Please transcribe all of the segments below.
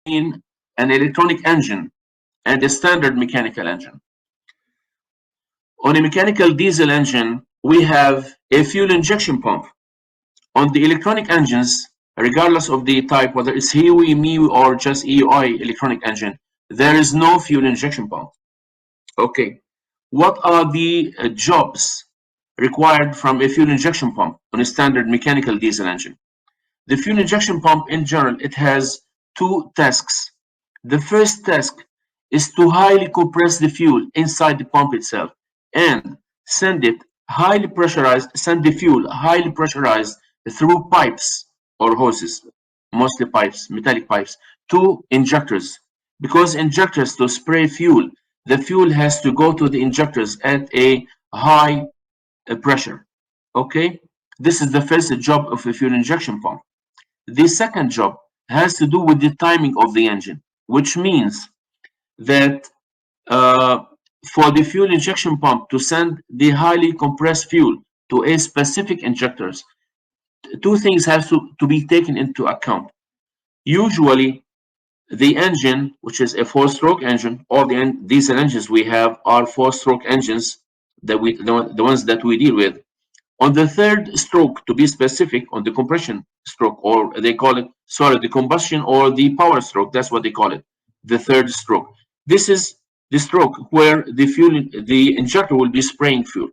between an electronic engine and a standard mechanical engine. On a mechanical diesel engine, we have a fuel injection pump. On the electronic engines, regardless of the type, whether it's HEUI, MEUI, or just EUI electronic engine, there is no fuel injection pump. Okay, what are the jobs required from a fuel injection pump on a standard mechanical diesel engine? The fuel injection pump in general, it has two tasks. The first task is to highly compress the fuel inside the pump itself and send the fuel highly pressurized through pipes or hoses, mostly pipes, metallic pipes, to injectors. Because injectors, to spray fuel, the fuel has to go to the injectors at a high pressure. Okay, this is the first job of a fuel injection pump. The second job has to do with the timing of the engine, which means that for the fuel injection pump to send the highly compressed fuel to a specific injectors, two things have to be taken into account. Usually, the engine, which is a four-stroke engine, all the diesel engines we have are four-stroke engines, the ones that we deal with. On the third stroke, to be specific, on the compression stroke, or they call it, sorry, the combustion or the power stroke, that's what they call it, the third stroke. This is the stroke where the injector will be spraying fuel.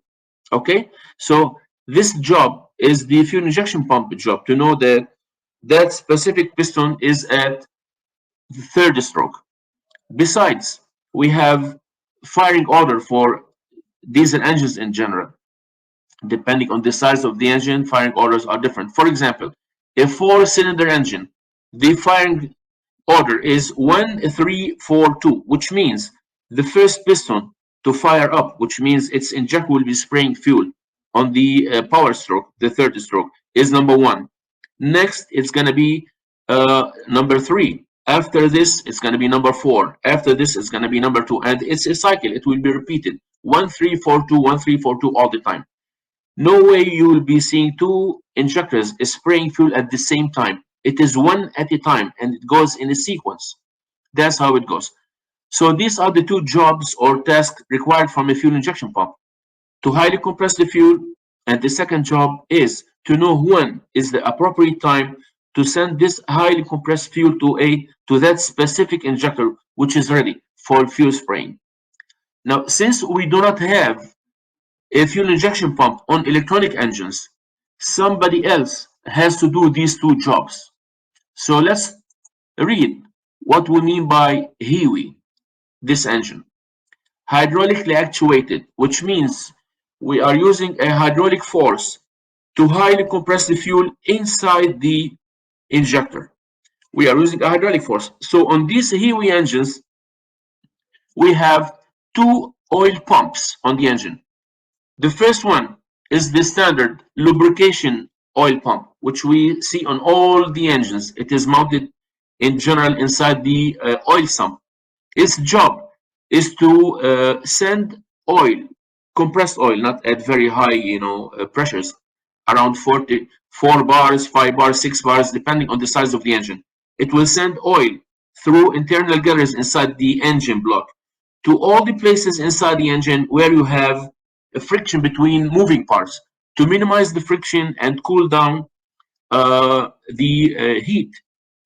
Okay, so this job is the fuel injection pump job, to know that that specific piston is at the third stroke. Besides, we have firing order for diesel engines in general. Depending on the size of the engine, firing orders are different. For example, a four-cylinder engine, the firing order is 1, 3, 4, 2, which means the first piston to fire up, which means its injector will be spraying fuel on the power stroke, the third stroke, is number 1. Next, it's going to be number 3. After this, it's going to be number 4. After this, it's going to be number 2. And it's a cycle. It will be repeated. 1, 3, 4, 2, 1, 3, 4, 2 all the time. No way you will be seeing two injectors spraying fuel at the same time. It is one at a time, and it goes in a sequence. That's how it goes. So these are the two jobs or tasks required from a fuel injection pump: to highly compress the fuel, and the second job is to know when is the appropriate time to send this highly compressed fuel to that specific injector, which is ready for fuel spraying. Now, since we do not have a fuel injection pump on electronic engines, somebody else has to do these two jobs. So let's read what we mean by HEUI, this engine. Hydraulically actuated, which means we are using a hydraulic force to highly compress the fuel inside the injector. We are using a hydraulic force. So on these HEUI engines, we have two oil pumps on the engine. The first one is the standard lubrication oil pump, which we see on all the engines. It is mounted in general inside the oil sump. Its job is to send oil, compressed oil, not at very high, pressures, around 4 bars, 5 bars, 6 bars, depending on the size of the engine. It will send oil through internal galleries inside the engine block to all the places inside the engine where you have a friction between moving parts, to minimize the friction and cool down the heat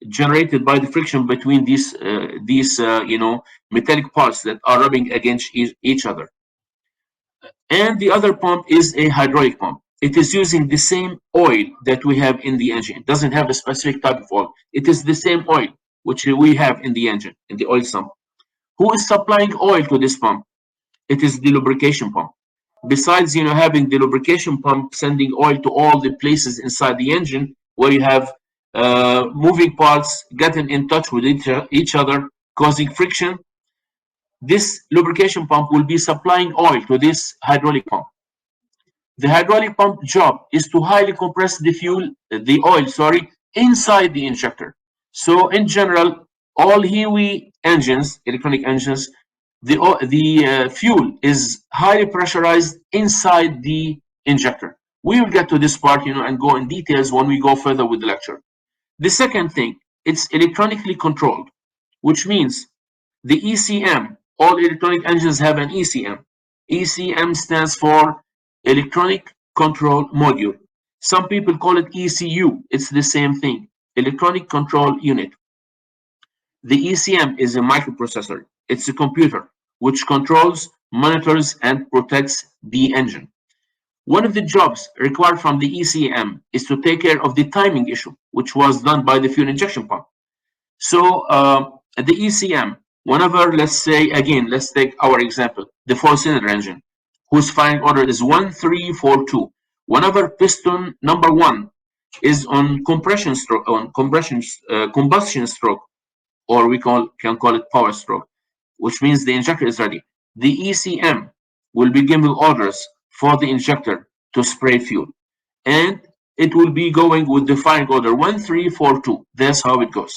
generated by the friction between these metallic parts that are rubbing against each other. And the other pump is a hydraulic pump. It is using the same oil that we have in the engine. It doesn't have a specific type of oil. It is the same oil which we have in the engine, in the oil sump. Who is supplying oil to this pump? It is the lubrication pump. Besides, having the lubrication pump sending oil to all the places inside the engine where you have moving parts getting in touch with each other, causing friction, this lubrication pump will be supplying oil to this hydraulic pump. The hydraulic pump job is to highly compress the oil, inside the injector. So in general, all HEUI engines, electronic engines, the fuel is highly pressurized inside the injector. We will get to this part, and go in details when we go further with the lecture. The second thing, it's electronically controlled. which means the ECM, all electronic engines have an ECM. ECM stands for Electronic Control Module. Some people call it ECU. It's the same thing, Electronic Control Unit. The ECM is a microprocessor. It's a computer which controls, monitors, and protects the engine. One of the jobs required from the ECM is to take care of the timing issue, which was done by the fuel injection pump. So the ECM, whenever, let's say, again, let's take our example, the four-cylinder engine, whose firing order is 1342. Whenever piston number 1 is on combustion stroke, or we can call it power stroke, which means the injector is ready, the ECM will be giving orders for the injector to spray fuel, and it will be going with the firing order 1342. That's how it goes.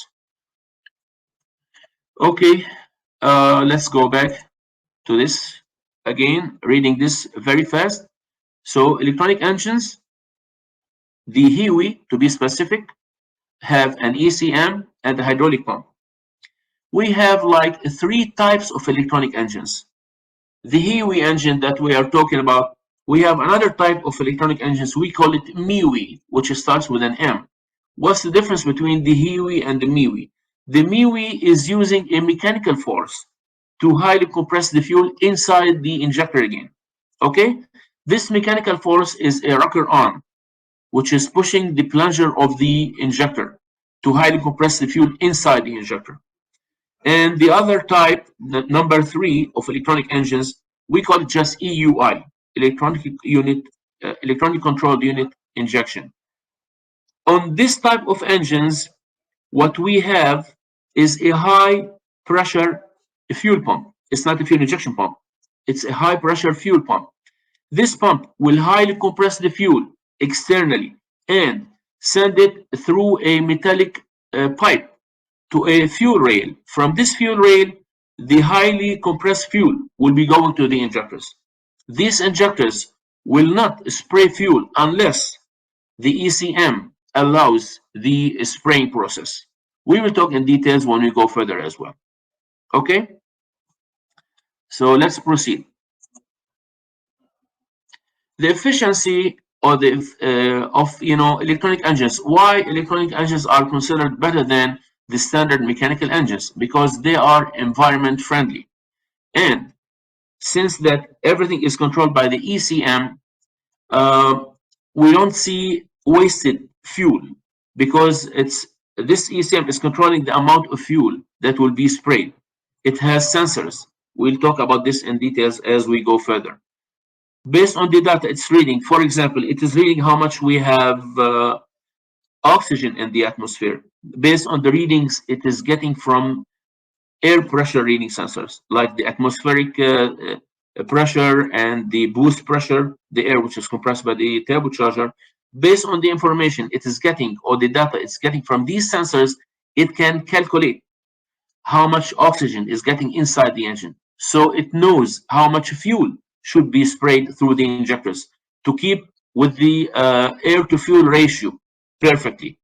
Okay, let's go back to this again, reading this very fast. So electronic engines, the HEUI to be specific, have an ECM and a hydraulic pump. We have like 3 types of electronic engines. The HEUI engine that we are talking about, we have another type of electronic engines, we call it MIUI, which starts with an M. What's the difference between the HEUI and the MIUI? The MIUI is using a mechanical force to highly compress the fuel inside the injector again. Okay? This mechanical force is a rocker arm, which is pushing the plunger of the injector to highly compress the fuel inside the injector. And the other type, the number 3 of electronic engines, we call it just EUI, electronic controlled unit injection. On this type of engines, what we have is a high pressure fuel pump. It's not a fuel injection pump. It's a high pressure fuel pump. This pump will highly compress the fuel externally and send it through a metallic pipe to a fuel rail. From this fuel rail, the highly compressed fuel will be going to the injectors. These injectors will not spray fuel unless the ECM allows the spraying process. We will talk in details when we go further as well. Okay? So let's proceed. The efficiency or the of electronic engines. Why electronic engines are considered better than the standard mechanical engines? Because they are environment friendly, and since that everything is controlled by the ECM, we don't see wasted fuel, because this ECM is controlling the amount of fuel that will be sprayed. It has sensors. We'll talk about this in details as we go further. Based on the data it's reading, for example, it is reading how much we have oxygen in the atmosphere. Based on the readings it is getting from air pressure reading sensors, like the atmospheric pressure and the boost pressure, the air which is compressed by the turbocharger. Based on the information it is getting, or the data it's getting from these sensors, it can calculate how much oxygen is getting inside the engine. So it knows how much fuel should be sprayed through the injectors to keep with the air to fuel ratio perfectly.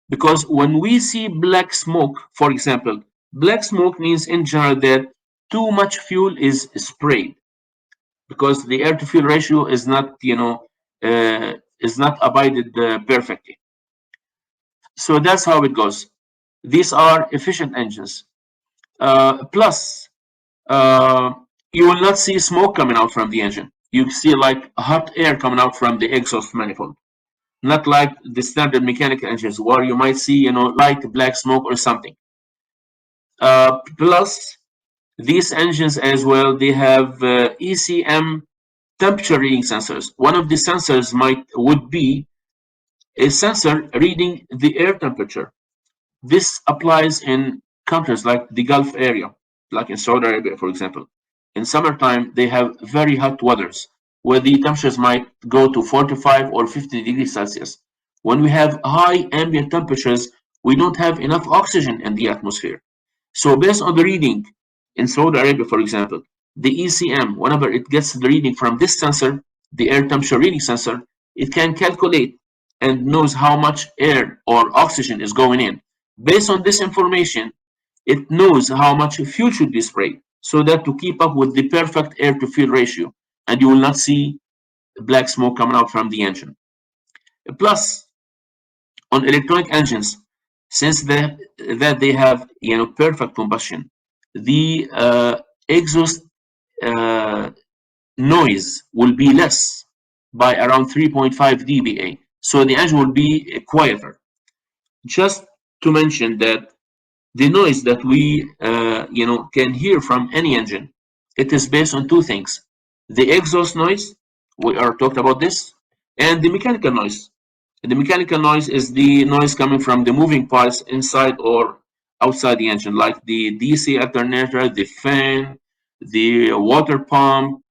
Because when we see black smoke, for example, black smoke means in general that too much fuel is sprayed, because the air to fuel ratio is not abided perfectly. So that's how it goes. These are efficient engines. Plus, you will not see smoke coming out from the engine. You see like hot air coming out from the exhaust manifold, not like the standard mechanical engines where you might see light black smoke or something. Plus, these engines as well, they have ECM temperature reading sensors. One of the sensors would be a sensor reading the air temperature. This applies in countries like the Gulf area, like in Saudi Arabia, for example. In summertime, they have very hot weathers where the temperatures might go to 45 or 50 degrees Celsius. When we have high ambient temperatures, we don't have enough oxygen in the atmosphere. So based on the reading in Saudi Arabia, for example, the ECM, whenever it gets the reading from this sensor, the air temperature reading sensor, it can calculate and knows how much air or oxygen is going in. Based on this information, it knows how much fuel should be sprayed, so that to keep up with the perfect air to fuel ratio, and you will not see black smoke coming out from the engine. Plus, on electronic engines, since that they have perfect combustion, the exhaust uh, noise will be less by around 3.5 dBA, so the engine will be quieter. Just to mention that the noise that we can hear from any engine, it is based on two things: the exhaust noise, we are talked about this, and the mechanical noise. The mechanical noise is the noise coming from the moving parts inside or outside the engine, like the DC alternator, the fan, the water pump,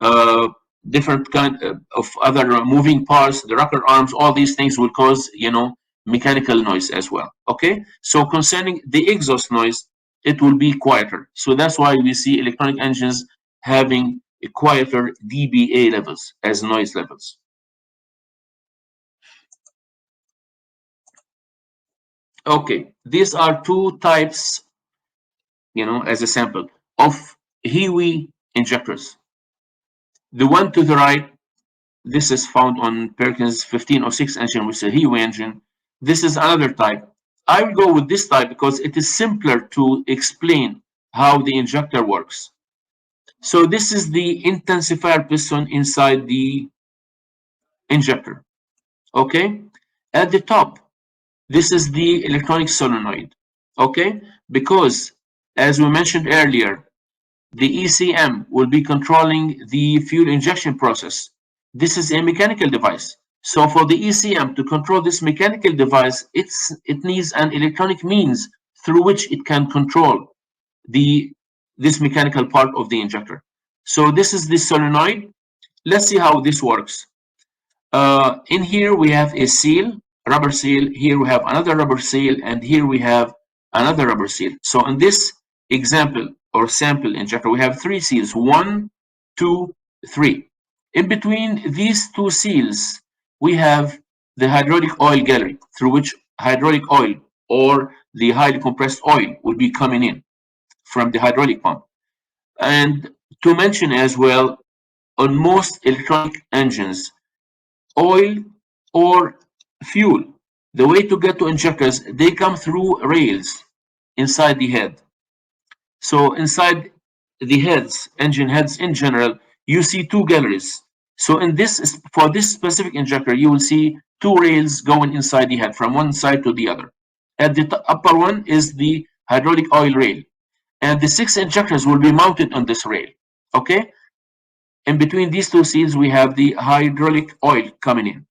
uh, different kind of other moving parts, the rocker arms. All these things will cause mechanical noise as well. Okay, so concerning the exhaust noise, it will be quieter. So that's why we see electronic engines having a quieter dBA levels as noise levels. Okay, these are two types, as a sample of HEUI injectors. The one to the right, this is found on Perkins 1506 engine, which is a HEUI engine. This is another type. I will go with this type because it is simpler to explain how the injector works. So this is the intensifier piston inside the injector. Okay, at the top, this is the electronic solenoid. Okay, because as we mentioned earlier, the ECM will be controlling the fuel injection process. This is a mechanical device. So for the ECM to control this mechanical device, it needs an electronic means through which it can control this mechanical part of the injector. So this is the solenoid. Let's see how this works. In here we have a seal, rubber seal. Here we have another rubber seal, and here we have another rubber seal. So in this example or sample injector, we have three seals: 1, 2, 3. In between these two seals, we have the hydraulic oil gallery, through which hydraulic oil or the highly compressed oil will be coming in from the hydraulic pump. And to mention as well, on most electronic engines, oil or fuel, the way to get to injectors, they come through rails inside the head. So inside the heads, engine heads in general, you see two galleries. So for this specific injector, you will see two rails going inside the head from one side to the other. At the upper one is the hydraulic oil rail, and the 6 injectors will be mounted on this rail. Okay, in between these two seals, we have the hydraulic oil coming in.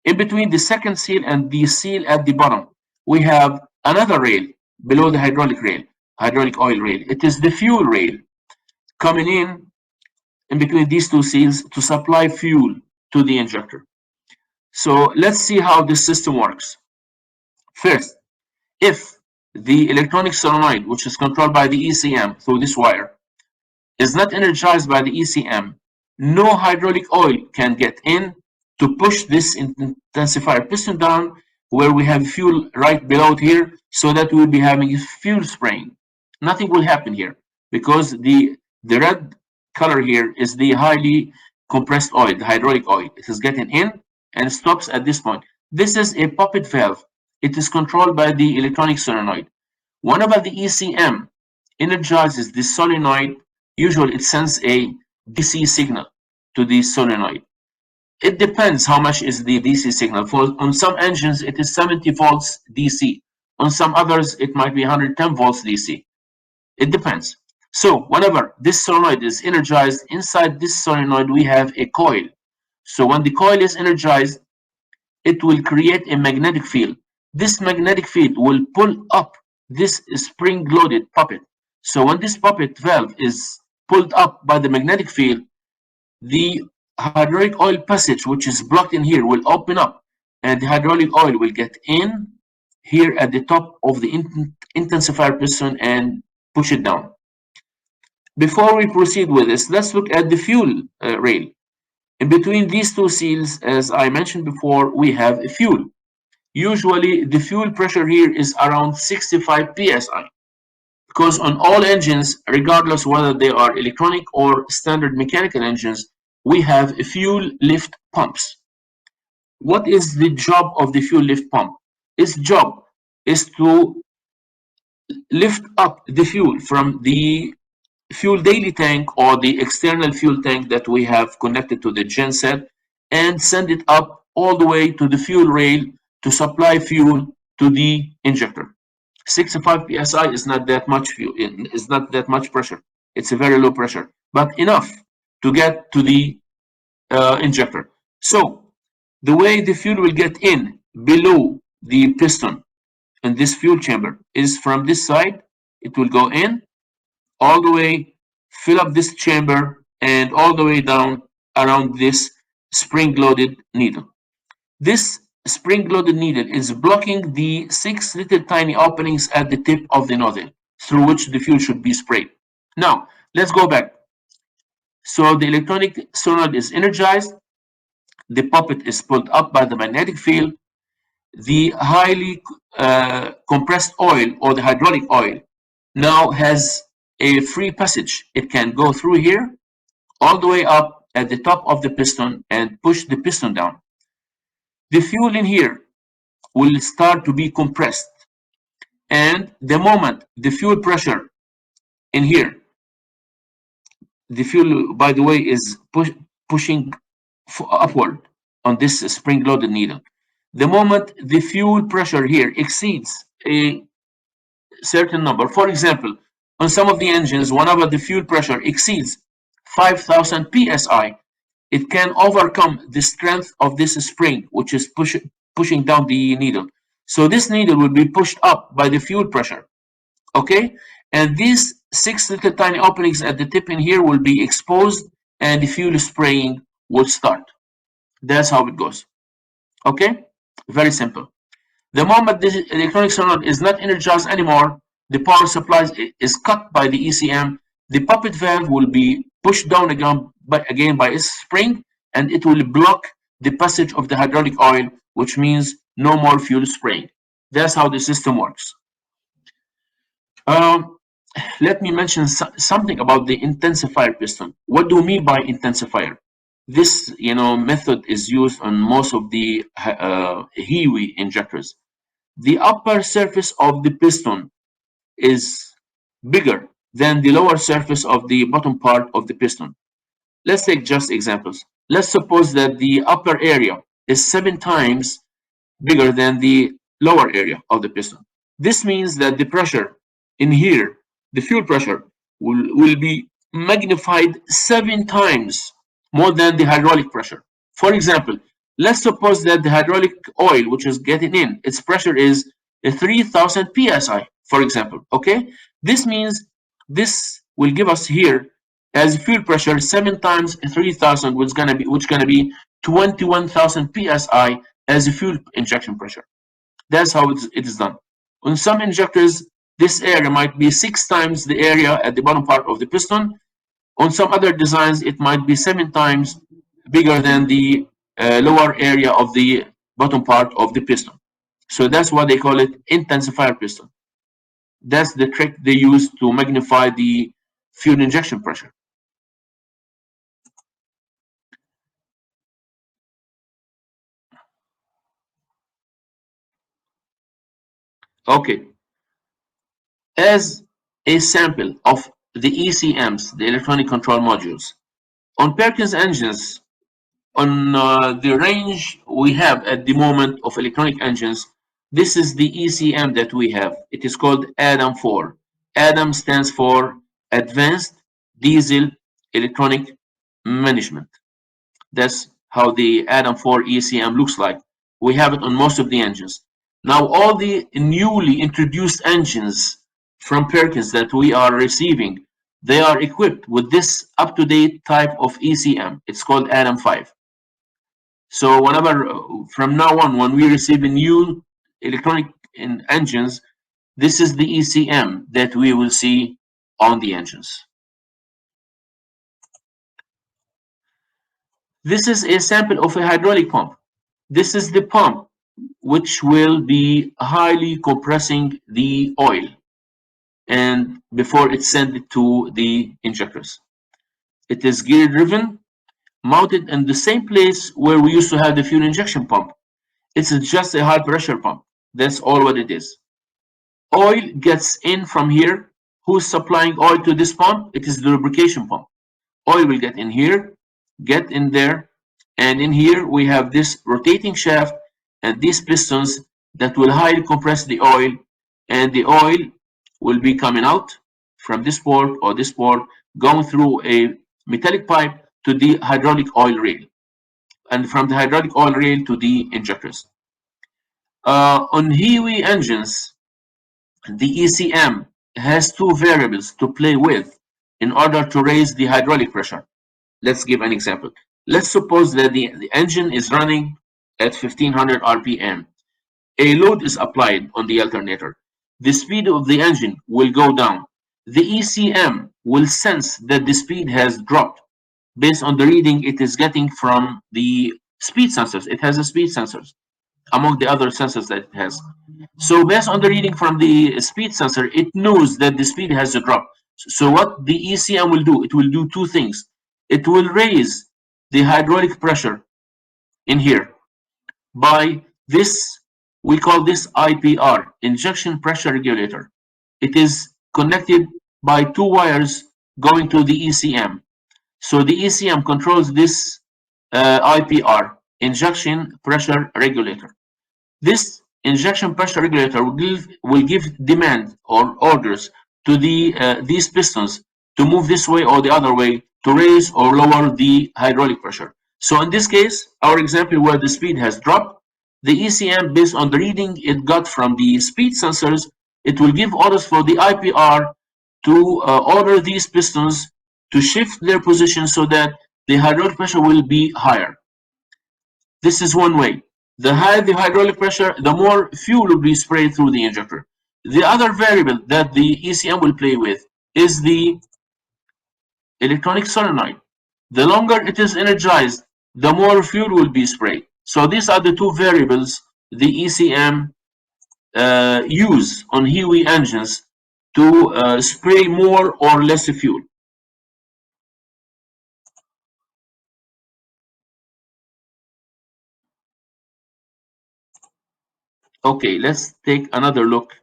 In between the second seal and the seal at the bottom, we have another rail below the hydraulic oil rail. It is the fuel rail coming in between these two seals to supply fuel to the injector. So let's see how this system works. First, if the electronic solenoid, which is controlled by the ECM through this wire, is not energized by the ECM, no hydraulic oil can get in to push this intensifier piston down where we have fuel right below here, so that we will be having fuel spraying. Nothing will happen here because the red color here is the highly compressed oil, the hydraulic oil. It is getting in and stops at this point. This is a puppet valve. It is controlled by the electronic solenoid. Whenever the ECM energizes the solenoid, usually it sends a DC signal to the solenoid. It depends how much is the DC signal. On some engines, it is 70 volts DC. On some others, it might be 110 volts DC. It depends. So whenever this solenoid is energized, inside this solenoid, we have a coil. So when the coil is energized, it will create a magnetic field. This magnetic field will pull up this spring-loaded puppet. So when this puppet valve is pulled up by the magnetic field, the hydraulic oil passage, which is blocked in here, will open up, and the hydraulic oil will get in here at the top of the intensifier piston and push it down. Before we proceed with this, let's look at the fuel rail. In between these two seals, as I mentioned before, we have a fuel. Usually the fuel pressure here is around 65 psi. because on all engines, regardless whether they are electronic or standard mechanical engines, we have fuel lift pumps. What is the job of the fuel lift pump? Its job is to lift up the fuel from the fuel daily tank or the external fuel tank that we have connected to the genset and send it up all the way to the fuel rail to supply fuel to the injector. 65 psi is not that much fuel, is not that much pressure. It's a very low pressure, but enough to get to the injector. So the way the fuel will get in below the piston in this fuel chamber is from this side. It will go in all the way, fill up this chamber, and all the way down around this spring-loaded needle. This spring-loaded needle is blocking the 6 little tiny openings at the tip of the nozzle through which the fuel should be sprayed. Now, let's go back. So the electronic solenoid is energized. The puppet is pulled up by the magnetic field. The highly compressed oil or the hydraulic oil now has a free passage. It can go through here all the way up at the top of the piston and push the piston down. The fuel in here will start to be compressed, and the moment the fuel pressure in here, the fuel, by the way, is pushing upward on this spring-loaded needle. The moment the fuel pressure here exceeds a certain number, for example, on some of the engines, whenever the fuel pressure exceeds 5,000 psi, it can overcome the strength of this spring, which is pushing down the needle. So this needle will be pushed up by the fuel pressure, okay? And these 6 little tiny openings at the tip in here will be exposed, and the fuel spraying will start. That's how it goes, okay? Very simple. The moment this electronic solenoid is not energized anymore, the power supply is cut by the ECM. The puppet valve will be pushed down again by its spring, and it will block the passage of the hydraulic oil, which means no more fuel spraying. That's how the system works. Let me mention something about the intensifier piston. What do we mean by intensifier? This method is used on most of the HEUI injectors. The upper surface of the piston is bigger than the lower surface of the bottom part of the piston. Let's take just examples. Let's suppose that the upper area is 7 times bigger than the lower area of the piston. This means that the pressure in here, the fuel pressure, will be magnified 7 times more than the hydraulic pressure. For example, let's suppose that the hydraulic oil, which is getting in, its pressure is 3,000 psi, for example, okay? This means this will give us here as fuel pressure 7 times 3,000, which gonna be 21,000 psi as a fuel injection pressure. That's how it is done. On some injectors, this area might be 6 times the area at the bottom part of the piston. On some other designs, it might be 7 times bigger than the lower area of the bottom part of the piston. So that's why they call it intensifier piston. That's the trick they use to magnify the fuel injection pressure. Okay. As a sample of the ECMs, the electronic control modules, on Perkins engines, on the range we have at the moment of electronic engines, this is the ECM that we have. It is called ADAM4. ADAM stands for Advanced Diesel Electronic Management. That's how the ADAM4 ECM looks like. We have it on most of the engines. Now, all the newly introduced engines from Perkins that we are receiving, they are equipped with this up-to-date type of ECM. It's called ADAM5. So whenever, from now on, when we receive a new electronic engines, this is the ECM that we will see on the engines. This is a sample of a hydraulic pump. This is the pump which will be highly compressing the oil. and before it's sent to the injectors. It is gear driven, mounted in the same place where we used to have the fuel injection pump. It's just a high pressure pump. That's all what it is. Oil gets in from here. Who's supplying oil to this pump? It is the lubrication pump. Oil will get in here, get in there, and in here we have this rotating shaft and these pistons that will highly compress the oil, and the oil will be coming out from this port or this port, going through a metallic pipe to the hydraulic oil rail, and from the hydraulic oil rail to the injectors. On HEUI engines, the ECM has two variables to play with in order to raise the hydraulic pressure. Let's give an example. Let's suppose that the engine is running at 1500 RPM. A load is applied on the alternator. The speed of the engine will go down. The ECM will sense that the speed has dropped based on the reading it is getting from the speed sensors. It has a speed sensors among the other sensors that it has. So based on the reading from the speed sensor, it knows that the speed has dropped. So what the ECM will do, it will do two things. It will raise the hydraulic pressure in here by this, we call this IPR, injection pressure regulator. It is connected by two wires going to the ECM. So the ECM controls this IPR, injection pressure regulator. This injection pressure regulator will give demand or orders to these pistons to move this way or the other way to raise or lower the hydraulic pressure. So in this case, our example where the speed has dropped, the ECM, based on the reading it got from the speed sensors, it will give orders for the IPR to order these pistons to shift their position so that the hydraulic pressure will be higher. This is one way. The higher the hydraulic pressure, the more fuel will be sprayed through the injector. The other variable that the ECM will play with is the electronic solenoid. The longer it is energized, the more fuel will be sprayed. So these are the two variables the ECM use on HEUI engines to spray more or less fuel. Okay, let's take another look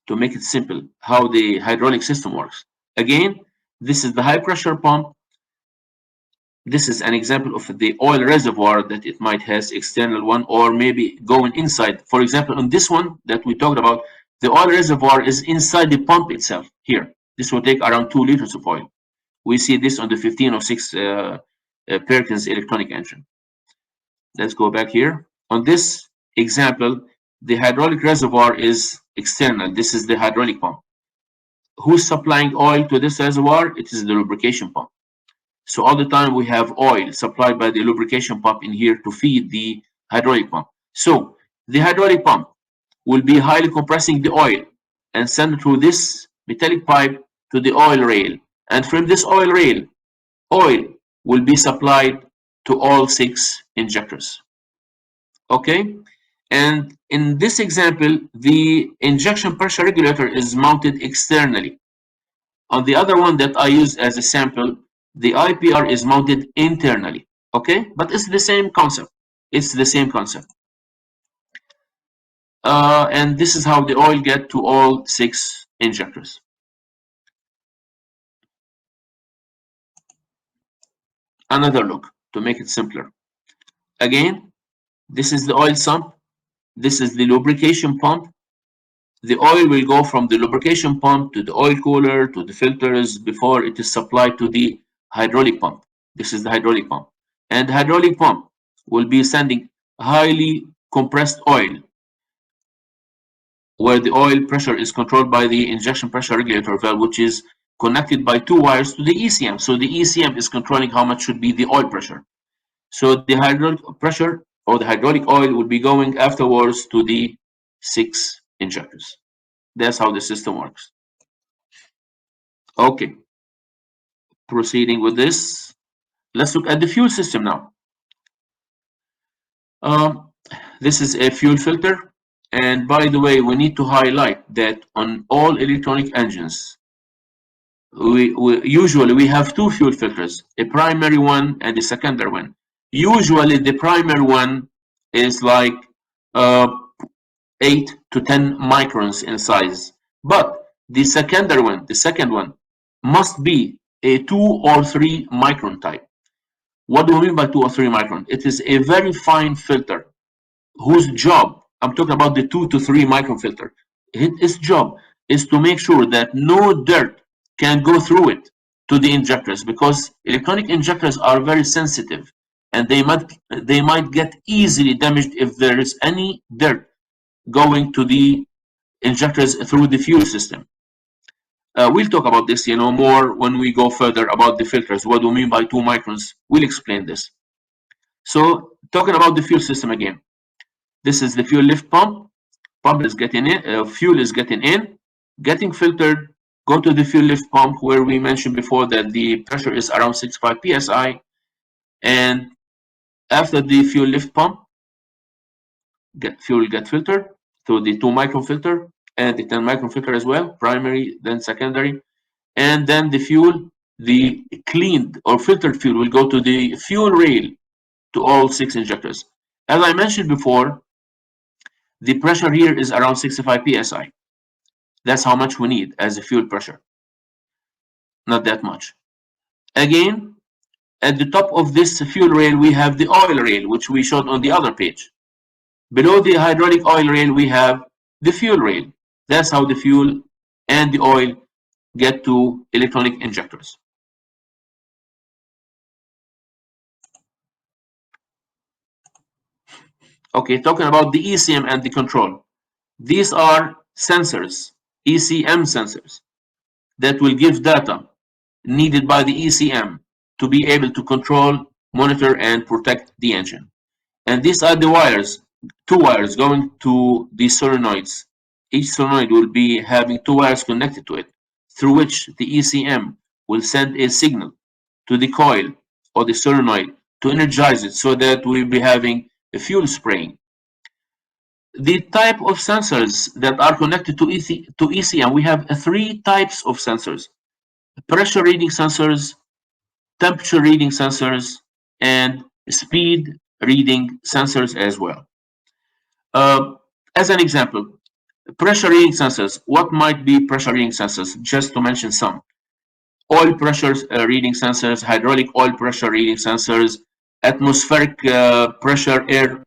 to make it simple how the hydraulic system works. Again, this is the high pressure pump. This is an example of the oil reservoir that it might has external one or maybe going inside. For example, on this one that we talked about, the oil reservoir is inside the pump itself here. This will take around 2 liters of oil. We see this on the 1506 Perkins electronic engine. Let's go back here. On this example, the hydraulic reservoir is external. This is the hydraulic pump. Who's supplying oil to this reservoir? It is the lubrication pump. So all the time we have oil supplied by the lubrication pump in here to feed the hydraulic pump. So the hydraulic pump will be highly compressing the oil and send it through this metallic pipe to the oil rail. And from this oil rail, oil will be supplied to all 6 injectors. Okay? And in this example, the injection pressure regulator is mounted externally. On the other one that I used as a sample, the IPR is mounted internally. Okay? But it's the same concept. It's the same concept. And this is how the oil get to all 6 injectors. Another look to make it simpler. Again, this is the oil sump. This is the lubrication pump. The oil will go from the lubrication pump to the oil cooler to the filters before it is supplied to the hydraulic pump. This is the hydraulic pump. And the hydraulic pump will be sending highly compressed oil where the oil pressure is controlled by the injection pressure regulator valve, which is connected by 2 wires to the ECM. So the ECM is controlling how much should be the oil pressure. So the hydraulic pressure or the hydraulic oil will be going afterwards to the 6 injectors. That's how the system works. Okay. Proceeding with this, let's look at the fuel system now. This is a fuel filter. And by the way, we need to highlight that on all electronic engines, usually we have two fuel filters, a primary one and a secondary one. Usually the primary one is like 8 to 10 microns in size, but the second one must be a 2 or 3 micron type. What do we mean by 2 or 3 micron? It is a very fine filter whose job, I'm talking about the 2 to 3 micron filter, its job is to make sure that no dirt can go through it to the injectors, because electronic injectors are very sensitive and they might get easily damaged if there is any dirt going to the injectors through the fuel system. We'll talk about this, more when we go further about the filters. What do we mean by 2 microns? We'll explain this. So, talking about the fuel system again. This is the fuel lift pump. Pump is getting in, fuel is getting in, getting filtered, go to the fuel lift pump where we mentioned before that the pressure is around 65 psi. And after the fuel lift pump, fuel get filtered to the 2 micron filter and the 10 micron filter as well, primary, then secondary. And then the fuel, the cleaned or filtered fuel will go to the fuel rail to all 6 injectors. As I mentioned before, the pressure here is around 65 psi. That's how much we need as a fuel pressure. Not that much. Again, at the top of this fuel rail, we have the oil rail, which we showed on the other page. Below the hydraulic oil rail, we have the fuel rail. That's how the fuel and the oil get to electronic injectors. Okay, talking about the ECM and the control. These are sensors, ECM sensors, that will give data needed by the ECM to be able to control, monitor, and protect the engine. And these are the wires, 2 wires going to the solenoids. Each solenoid will be having 2 wires connected to it, through which the ECM will send a signal to the coil or the solenoid to energize it so that we'll be having a fuel spraying. The type of sensors that are connected to ECM, we have 3 types of sensors: pressure reading sensors, temperature reading sensors, and speed reading sensors as well. As an example, pressure reading sensors. What might be pressure reading sensors? Just to mention some: oil pressure reading sensors, hydraulic oil pressure reading sensors, atmospheric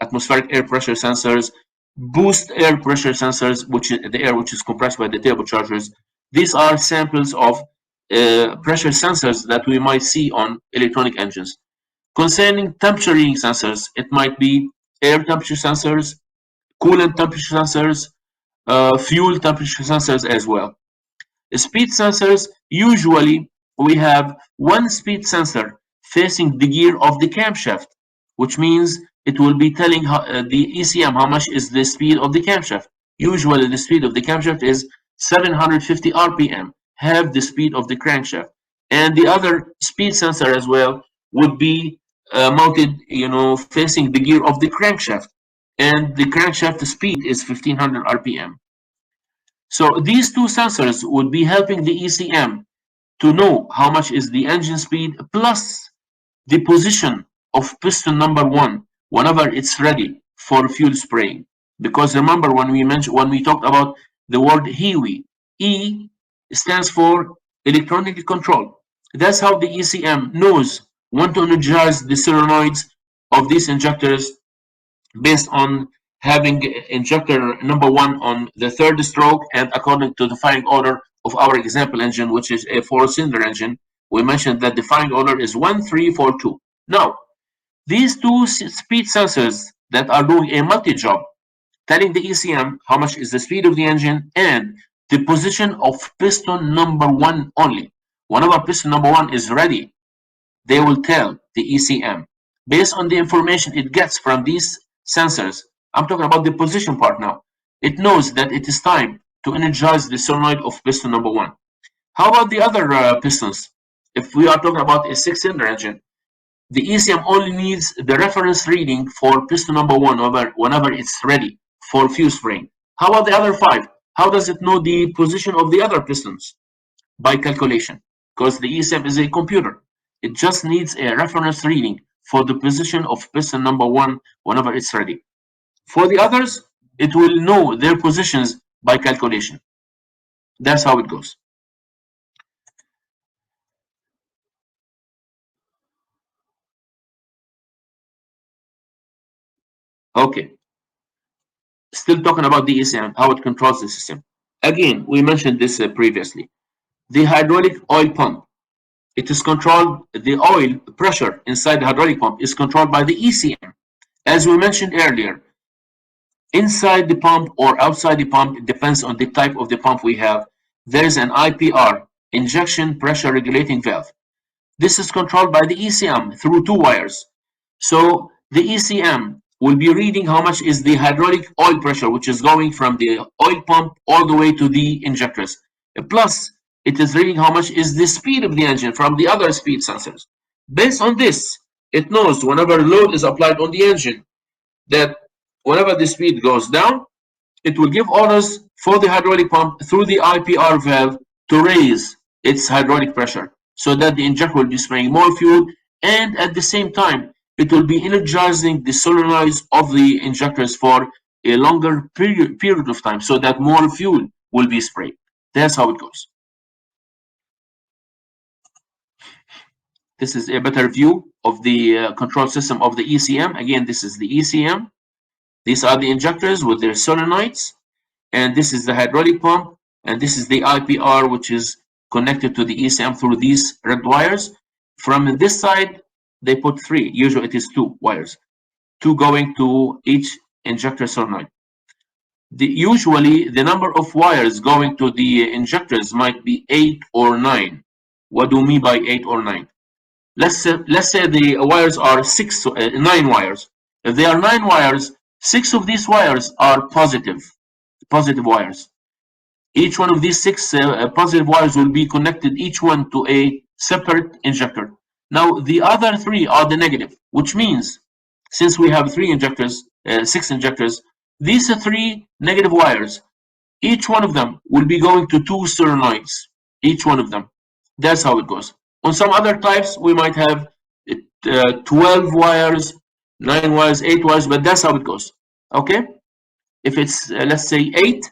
atmospheric air pressure sensors, boost air pressure sensors, which is the air which is compressed by the turbochargers. These are samples of pressure sensors that we might see on electronic engines. Concerning temperature reading sensors, it might be air temperature sensors, coolant temperature sensors, fuel temperature sensors as well. Speed sensors, usually we have one speed sensor facing the gear of the camshaft, which means it will be telling the ECM how much is the speed of the camshaft. Usually the speed of the camshaft is 750 RPM, half the speed of the crankshaft. And the other speed sensor as well would be mounted, facing the gear of the crankshaft. And the crankshaft speed is 1500 RPM. So these 2 sensors would be helping the ECM to know how much is the engine speed, plus the position of piston number 1 whenever it's ready for fuel spraying. Because remember, when we talked about the word HEUI, E stands for electronically controlled. That's how the ECM knows when to energize the solenoids of these injectors based on having injector number 1 on the 3rd stroke, and according to the firing order of our example engine, which is a 4-cylinder engine, we mentioned that the firing order is 1, 3, 4, 2. Now, these 2 speed sensors that are doing a multi-job, telling the ECM how much is the speed of the engine and the position of piston number 1 only. Whenever piston number 1 is ready, they will tell the ECM based on the information it gets from these sensors. I'm talking about the position part now. It knows that it is time to energize the solenoid of piston number 1. How about the other pistons? If we are talking about a 6-cylinder engine, the ECM only needs the reference reading for piston number 1 whenever it's ready for fuel spraying. How about the other 5? How does it know the position of the other pistons? By calculation, because the ECM is a computer. It just needs a reference reading for the position of piston number 1 whenever it's ready. For the others, it will know their positions by calculation. That's how it goes. Okay, still talking about the ECM, how it controls the system. Again, we mentioned this previously. The hydraulic oil pump, it is controlled, the oil pressure inside the hydraulic pump is controlled by the ECM. As we mentioned earlier, inside the pump or outside the pump, it depends on the type of the pump we have. There is an IPR, injection pressure regulating valve. This is controlled by the ECM through 2 wires. So the ECM will be reading how much is the hydraulic oil pressure, which is going from the oil pump all the way to the injectors. Plus, it is reading how much is the speed of the engine from the other speed sensors. Based on this, it knows whenever load is applied on the engine that whenever the speed goes down, it will give orders for the hydraulic pump through the IPR valve to raise its hydraulic pressure so that the injector will be spraying more fuel, and at the same time it will be energizing the solenoids of the injectors for a longer period of time so that more fuel will be sprayed. That's how it goes. This is a better view of the control system of the ECM. Again, this is the ECM. These are the injectors with their solenoids, and this is the hydraulic pump, and this is the IPR, which is connected to the ECM through these red wires. From this side, they put 3. Usually it is 2 wires, 2 going to each injector solenoid. Usually the number of wires going to the injectors might be 8 or 9. What do we mean by 8 or 9? Let's say the wires are 9 wires. If they are 9 wires, 6 of these wires are positive wires. Each one of these 6 positive wires will be connected, each one to a separate injector. Now the other 3 are the negative, which means since we have 6 injectors, these 3 negative wires, each one of them will be going to 2 solenoids, each one of them. That's how it goes. On some other types, we might have 12 wires, 9 wires, 8 wires, but that's how it goes. Okay? If it's, let's say, 8,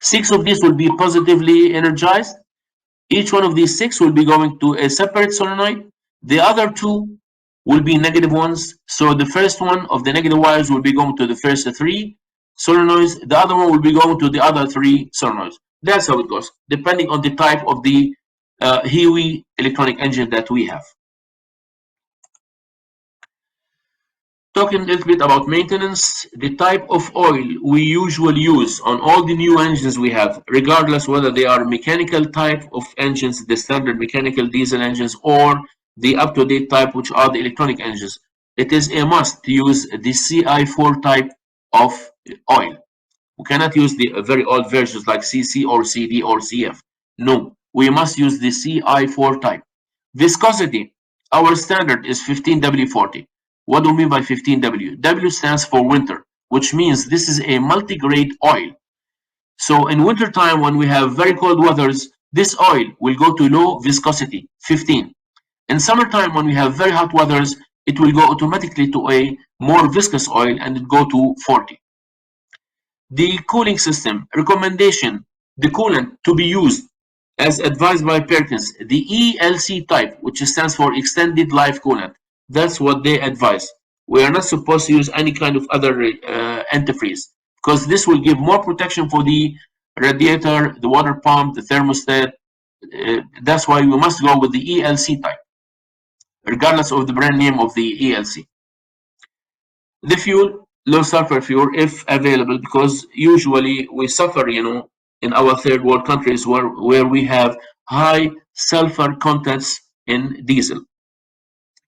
6 of these will be positively energized. Each one of these 6 will be going to a separate solenoid. The other 2 will be negative ones. So the first one of the negative wires will be going to the first 3 solenoids. The other one will be going to the other 3 solenoids. That's how it goes, depending on the type of the HEUI electronic engine that we have. Talking a little bit about maintenance, the type of oil we usually use on all the new engines we have, regardless whether they are mechanical type of engines, the standard mechanical diesel engines, or the up-to-date type, which are the electronic engines, it is a must to use the CI4 type of oil. We cannot use the very old versions like CC or CD or CF. No, we must use the CI4 type. Viscosity, our standard is 15W40. What do we mean by 15W? W stands for winter, which means this is a multi-grade oil. So in winter time, when we have very cold weathers, this oil will go to low viscosity, 15. In summertime, when we have very hot weathers, it will go automatically to a more viscous oil and it go to 40. The cooling system recommendation, the coolant to be used as advised by Perkins, the ELC type, which stands for extended life coolant. That's what they advise. We are not supposed to use any kind of other antifreeze because this will give more protection for the radiator, the water pump, the thermostat. That's why we must go with the ELC type, regardless of the brand name of the ELC. The fuel, low sulfur fuel if available, because usually we suffer, in our third world countries where we have high sulfur contents in diesel.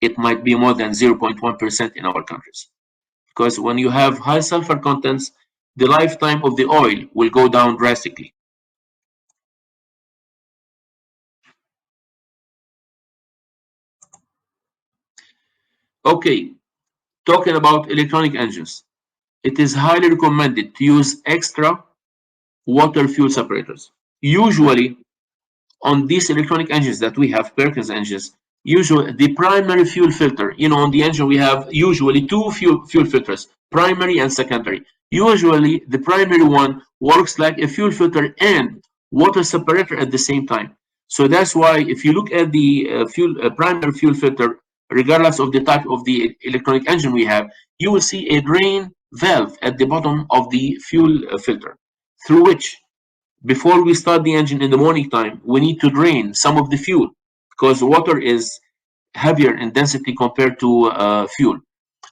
It might be more than 0.1% in our countries. Because when you have high sulfur contents, the lifetime of the oil will go down drastically. Okay, talking about electronic engines. it is highly recommended to use extra water fuel separators. Usually, on these electronic engines that we have, Perkins engines, usually the primary fuel filter, on the engine we have usually two fuel filters, primary and secondary. Usually, the primary one works like a fuel filter and water separator at the same time. So that's why if you look at the primary fuel filter, regardless of the type of the electronic engine we have, you will see a drain valve at the bottom of the fuel filter, through which, before we start the engine in the morning time, we need to drain some of the fuel because water is heavier in density compared to fuel.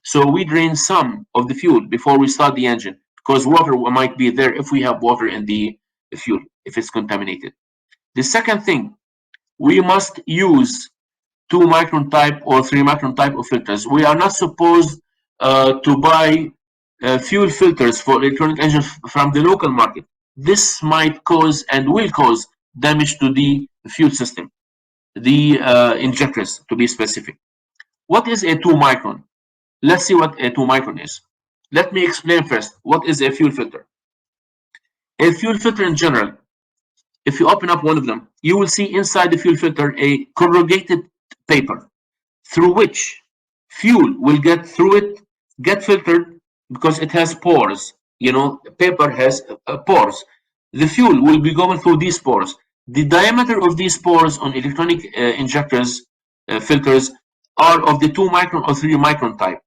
So we drain some of the fuel before we start the engine because water might be there if we have water in the fuel, if it's contaminated. The second thing, we must use 2 micron type or 3 micron type of filters. We are not supposed to buy fuel filters for electronic engines from the local market. This might cause and will cause damage to the fuel system, the injectors to be specific. What is a 2 micron? Let's see what a 2 micron is. Let me explain first what is a fuel filter. A fuel filter in general, if you open up one of them, you will see inside the fuel filter a corrugated paper through which fuel will get through it, get filtered because it has pores. Paper has pores. The fuel will be going through these pores. The diameter of these pores on electronic injectors, filters, are of the 2 micron or 3 micron type.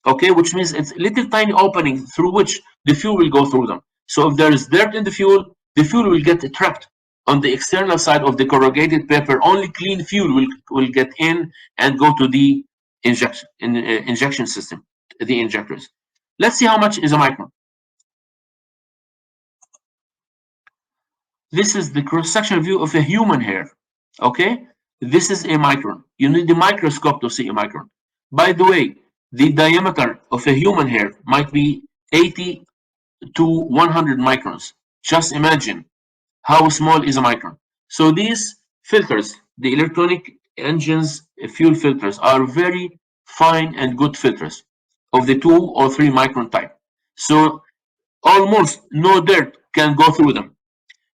Okay, which means it's little tiny opening through which the fuel will go through them. So if there is dirt in the fuel will get trapped on the external side of the corrugated paper. Only clean fuel will get in and go to the injection system, the injectors. Let's see how much is a micron. This is the cross-section view of a human hair. Okay, this is a micron. You need the microscope to see a micron. By the way, the diameter of a human hair might be 80 to 100 microns. Just imagine how small is a micron. So these filters, the electronic engines fuel filters, are very fine and good filters of the 2 or 3 micron type. So almost no dirt can go through them.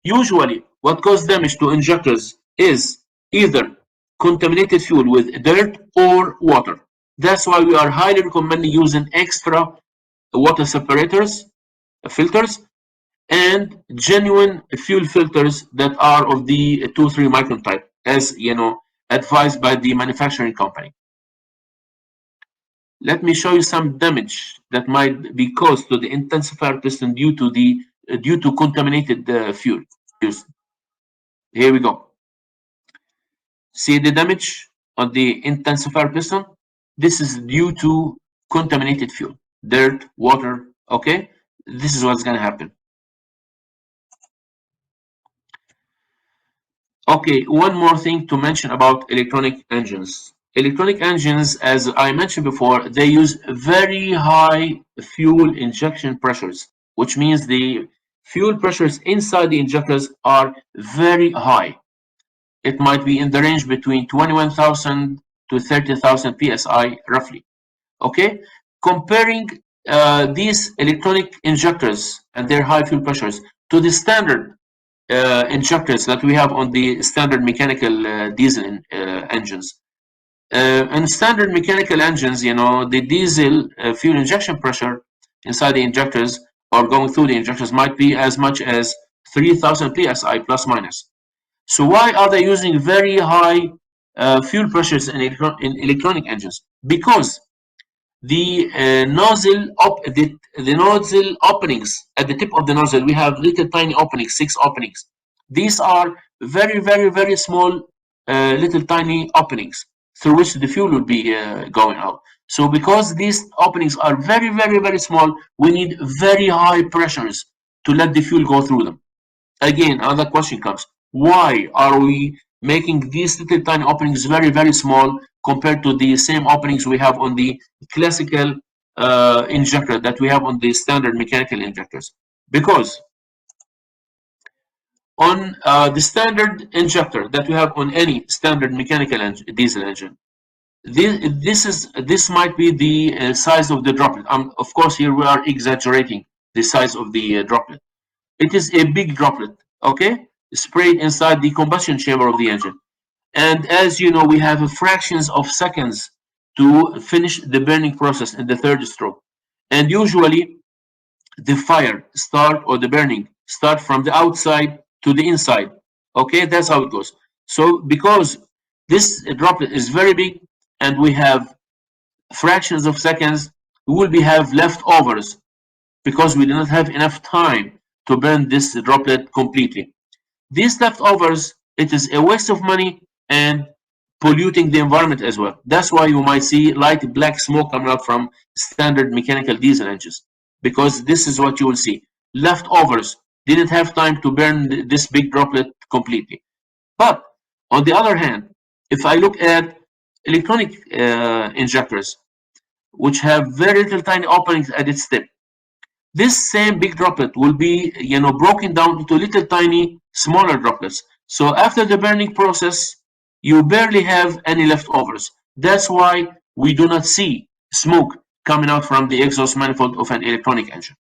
Usually, what causes damage to injectors is either contaminated fuel with dirt or water. That's why we are highly recommending using extra water separators, filters, and genuine fuel filters that are of the 2-3 micron type, as advised by the manufacturing company. Let me show you some damage that might be caused to the intensifier piston due to contaminated fuel use. Here we go. See the damage on the intensifier piston? This is due to contaminated fuel, dirt, water. Okay, this is what's going to happen. Okay, one more thing to mention about electronic engines. Electronic engines, as I mentioned before, they use very high fuel injection pressures, which means the fuel pressures inside the injectors are very high. It might be in the range between 21,000 to 30,000 psi roughly. Okay, comparing these electronic injectors and their high fuel pressures to the standard injectors that we have on the standard mechanical diesel engines. And standard mechanical engines, the diesel fuel injection pressure inside the injectors or going through the injectors might be as much as 3,000 psi plus minus. So why are they using very high fuel pressures in electronic engines? Because the nozzle openings at the tip of the nozzle, we have little tiny openings, 6 openings. These are very, very, very small, little tiny openings through which the fuel will be going out. So because these openings are very, very, very small, we need very high pressures to let the fuel go through them. Again, another question comes: why are we making these little tiny openings very, very small compared to the same openings we have on the classical injector that we have on the standard mechanical injectors? Because on the standard injector that we have on any standard mechanical diesel engine, this might be the size of the droplet. Of course, here we are exaggerating the size of the droplet. It is a big droplet, okay, sprayed inside the combustion chamber of the engine. And as you know, we have fractions of seconds to finish the burning process in the third stroke. And usually the fire start, or the burning start, from the outside to the inside. Okay, that's how it goes. So because this droplet is very big and we have fractions of seconds, we will have leftovers because we do not have enough time to burn this droplet completely. These leftovers, it is a waste of money and polluting the environment as well. That's why you might see light black smoke coming out from standard mechanical diesel engines, because this is what you will see. Leftovers didn't have time to burn this big droplet completely. But on the other hand, if I look at electronic injectors, which have very little tiny openings at its tip, this same big droplet will be, broken down into little tiny smaller droplets. So after the burning process, you barely have any leftovers. That's why we do not see smoke coming out from the exhaust manifold of an electronic engine.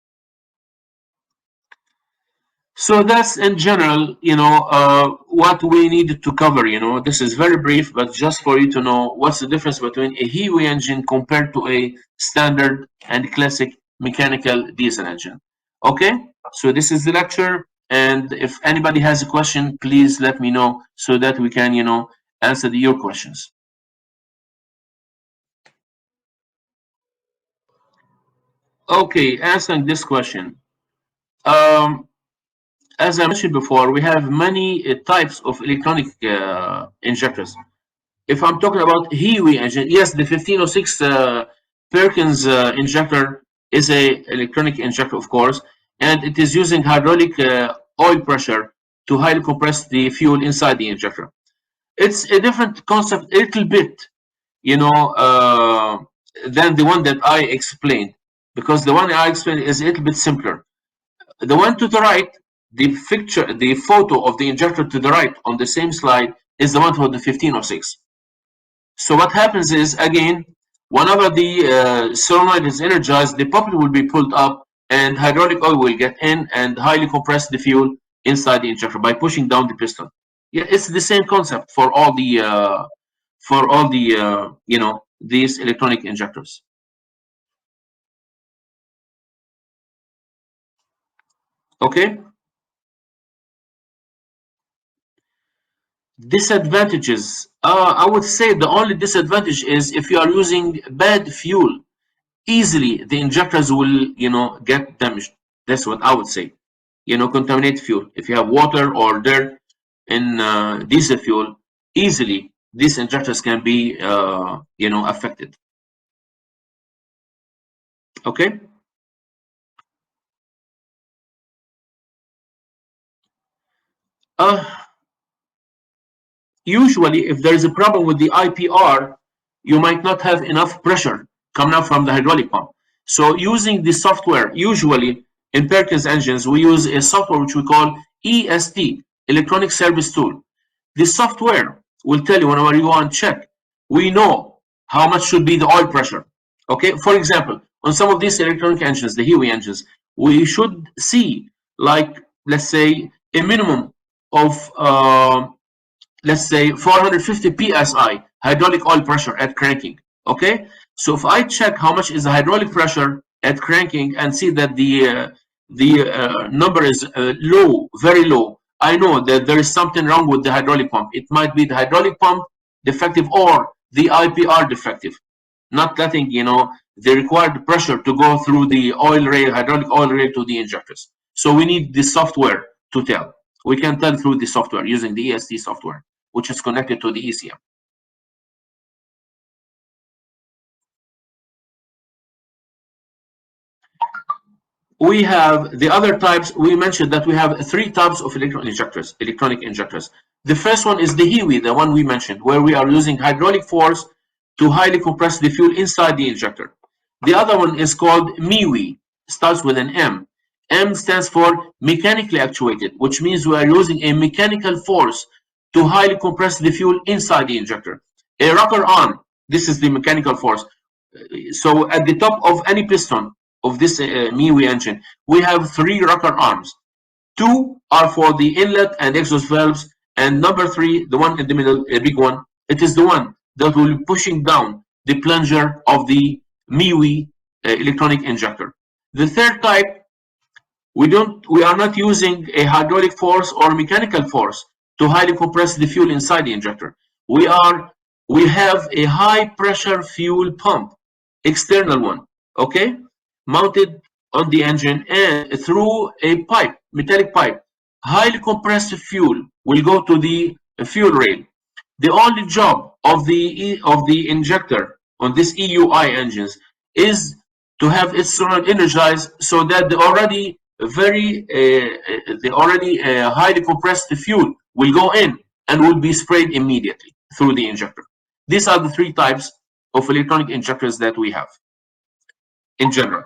So that's in general, what we need to cover. This is very brief, but just for you to know what's the difference between a HEUI engine compared to a standard and classic mechanical diesel engine. Okay, so this is the lecture, and if anybody has a question, please let me know so that we can, answer your questions. Okay, answering this question. As I mentioned before, we have many types of electronic injectors. If I'm talking about HEUI engine, yes, the 1506 Perkins injector is a electronic injector, of course, and it is using hydraulic oil pressure to highly compress the fuel inside the injector. It's a different concept, a little bit, than the one that I explained, because the one I explained is a little bit simpler. The one to the right, the photo of the injector to the right on the same slide is the one for the 1506. So what happens is, again, whenever the solenoid is energized, the poppet will be pulled up and hydraulic oil will get in and highly compress the fuel inside the injector by pushing down the piston. Yeah, it's the same concept for all the these electronic injectors. Okay. Disadvantages. I would say the only disadvantage is if you are using bad fuel, easily the injectors will, get damaged. That's what I would say. Contaminate fuel. If you have water or dirt in diesel fuel, easily these injectors can be, affected. Okay. Usually, if there is a problem with the IPR, you might not have enough pressure coming out from the hydraulic pump. So using the software, usually in Perkins engines, we use a software which we call EST, Electronic Service Tool. This software will tell you whenever you want to check, we know how much should be the oil pressure. Okay, for example, on some of these electronic engines, the HEUI engines, we should see, like, let's say, a minimum of let's say 450 psi hydraulic oil pressure at cranking. Okay, so if I check how much is the hydraulic pressure at cranking and see that the number is low, very low, I know that there is something wrong with the hydraulic pump. It might be the hydraulic pump defective or the IPR defective, not letting the required pressure to go through the oil rail, hydraulic oil rail, to the injectors. So we need the software to tell. We can tell through the software using the EST software, which is connected to the ECM. We have the other types. We mentioned that we have three types of electronic injectors. The first one is the HEUI, the one we mentioned, where we are using hydraulic force to highly compress the fuel inside the injector. The other one is called MEUI, starts with an M. M stands for mechanically actuated, which means we are using a mechanical force to highly compress the fuel inside the injector. A rocker arm This is the mechanical force. So at the top of any piston of this MIUI engine, we have 3 rocker arms. 2 are for the inlet and exhaust valves, and number 3, the one in the middle, a big one, it is the one that will be pushing down the plunger of the MIUI electronic injector. The third type, we are not using a hydraulic force or mechanical force to highly compress the fuel inside the injector. We have a high pressure fuel pump, external one, okay, mounted on the engine, and through a pipe, metallic pipe, highly compressed fuel will go to the fuel rail. The only job of the injector on this HEUI engines is to have its solenoid energized so that the already highly compressed fuel will go in and will be sprayed immediately through the injector. These are the 3 types of electronic injectors that we have in general.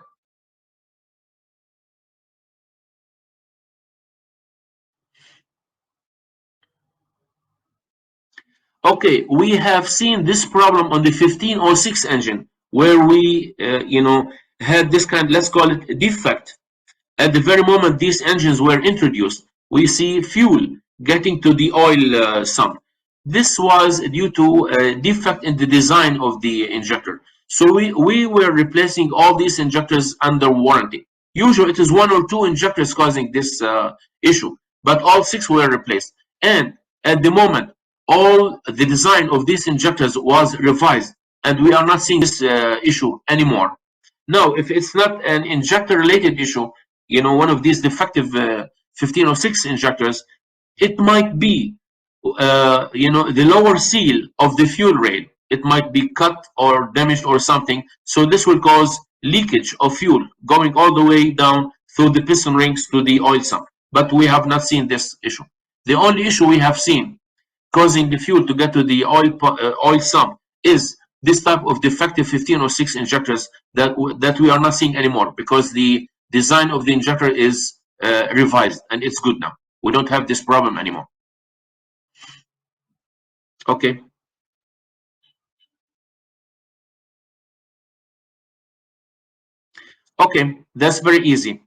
Okay, we have seen this problem on the 1506 engine where we, had this kind, let's call it defect. At the very moment these engines were introduced, we see fuel getting to the oil sump. This was due to a defect in the design of the injector. So we were replacing all these injectors under warranty. Usually it is 1 or 2 injectors causing this issue, but all 6 were replaced. And at the moment, all the design of these injectors was revised, and we are not seeing this issue anymore. Now, if it's not an injector related issue, one of these defective 1506 injectors, it might be the lower seal of the fuel rail. It might be cut or damaged or something. So this will cause leakage of fuel going all the way down through the piston rings to the oil sump. But we have not seen this issue. The only issue we have seen causing the fuel to get to the oil sump is this type of defective 1506 injectors that we are not seeing anymore, because the design of the injector is revised and it's good now. We don't have this problem anymore. Okay. Okay, that's very easy.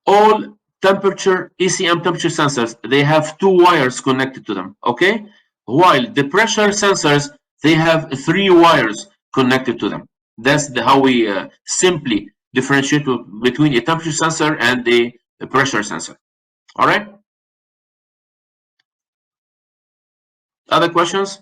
All temperature ECM temperature sensors, they have 2 wires connected to them. Okay, while the pressure sensors, they have 3 wires connected to them. That's how we simply differentiate between a temperature sensor and a pressure sensor. All right. Other questions?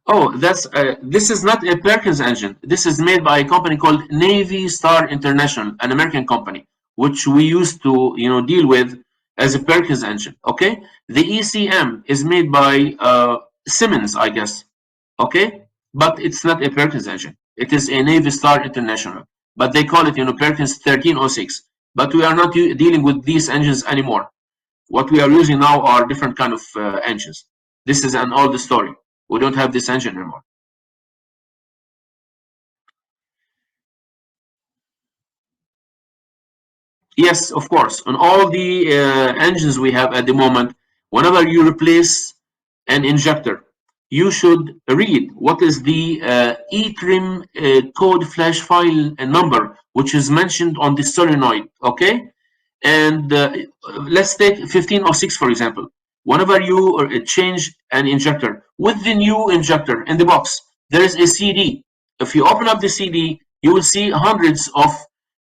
Oh, this is not a Perkins engine. This is made by a company called Navy Star International, an American company, which we used to deal with as a Perkins engine. Okay, the ECM is made by Siemens, I guess. Okay, but it's not a Perkins engine. It is a Navy Star International, but they call it Perkins 1306. But we are not dealing with these engines anymore. What we are using now are different kind of engines. This is an old story. We don't have this engine anymore. Yes, of course. On all the engines we have at the moment, whenever you replace an injector, you should read what is the eTrim code flash file number, which is mentioned on the solenoid. Okay, and let's take 1506 for example. Whenever you change an injector, with the new injector in the box, there is a CD. If you open up the CD, you will see hundreds of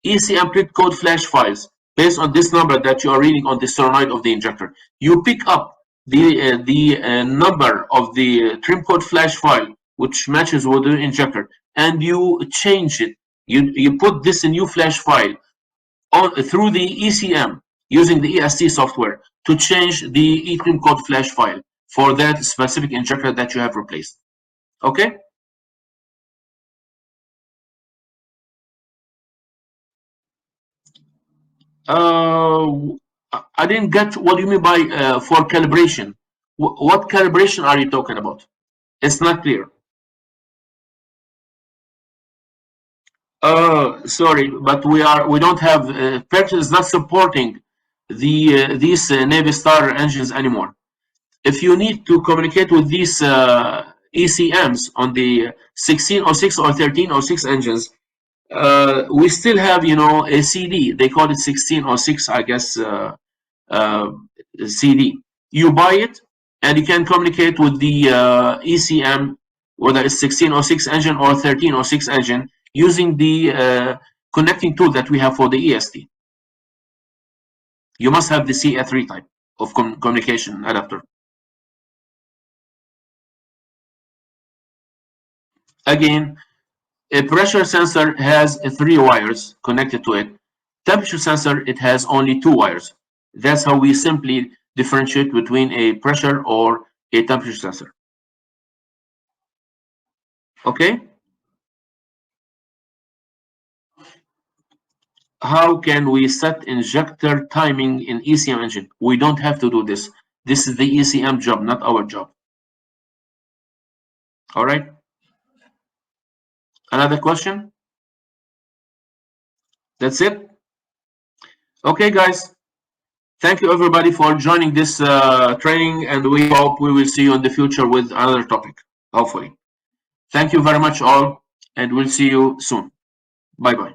ECM print code flash files based on this number that you are reading on the solenoid of the injector. You pick up the number of the trim code flash file which matches with the injector, and you change it. You put this new flash file through the ECM using the ESC software to change the eTrim code flash file for that specific injector that you have replaced. Okay? I didn't get what you mean by for calibration. What calibration are you talking about? It's not clear. Sorry, but we don't have Perkins is not supporting these Navy Star engines anymore. if you need to communicate with these ECMs on the 1606 or 1306 engines, we still have, you know, a CD. They call it 1606, I guess, CD. You buy it, and you can communicate with the ECM, whether it's 1606 engine or 1306 engine, using the connecting tool that we have for the EST. You must have the CA3 type of communication adapter. Again, a pressure sensor has 3 wires connected to it. Temperature sensor, it has only 2 wires. That's how we simply differentiate between a pressure or a temperature sensor. Okay? How can we set injector timing in ECM engine? We don't have to do this. This is the ECM job, not our job. All right? Another question? That's it? Okay, guys. Thank you, everybody, for joining this training, and we hope we will see you in the future with another topic, hopefully. Thank you very much, all, and we'll see you soon. Bye-bye.